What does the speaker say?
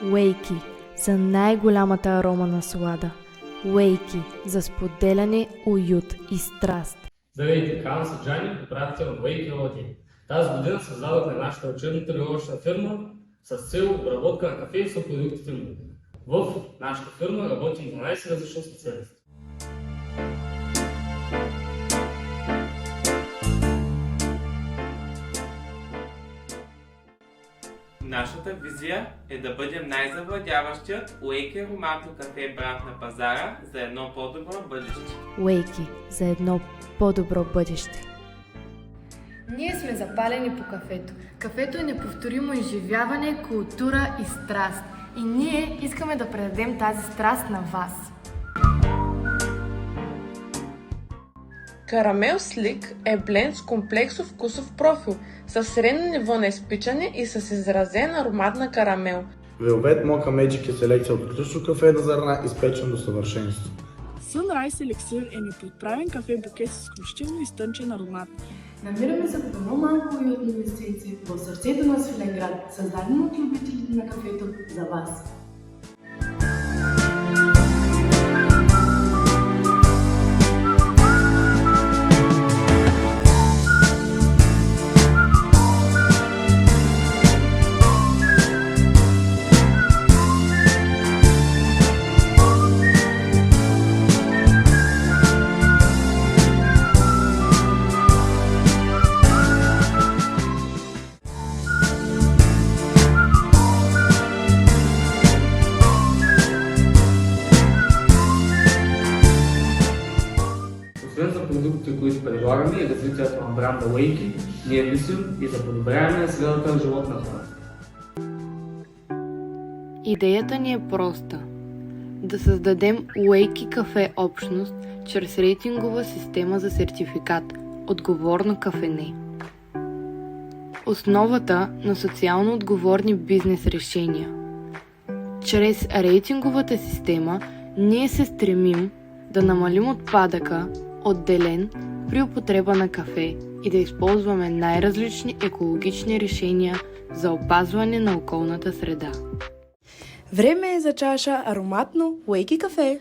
Уейки за най-голямата арома на слада. Уейки за споделяне, уют и страст. Здравейте, казвам се Джани, управител на Уейки ООД. Тази година създадохме нашата учебно-тренировъчна фирма с цел обработка на кафе и съпродукти фирма. В нашата фирма работим 12 различни специалисти. Нашата визия е да бъдем най-завладяващият Уейки ароматно кафе бранд на пазара за едно по-добро бъдеще. Уейки за едно по-добро бъдеще. Ние сме запалени по кафето. Кафето е неповторимо изживяване, култура и страст. И ние искаме да предадем тази страст на вас. Карамел Слик е бленд с комплексов вкусов профил, с средно ниво на изпичане и с изразен аромат на карамел. Velvet Mocha Magic е селекция от отлично кафе на зърна, изпечен до съвършенство. Sunrise Elixir е неподправен кафе букет с изключително изтънчен аромат. Намираме се по по-малко уютни местенци в сърцето на Свиленград, създадено от любителите на кафето за вас. Освен за продуктите, които предлагаме и развитието на бранда Уейки, ние мислим и за подобряване на средата на живот на хората. Идеята ни е проста. Да създадем Уейки кафе общност чрез рейтингова система за сертификат Отговорно кафене. Основата на социално отговорни бизнес решения. Чрез рейтинговата система ние се стремим да намалим отпадъка, отделен при употреба на кафе и да използваме най-различни екологични решения за опазване на околната среда. Време е за чаша ароматно Уейки кафе!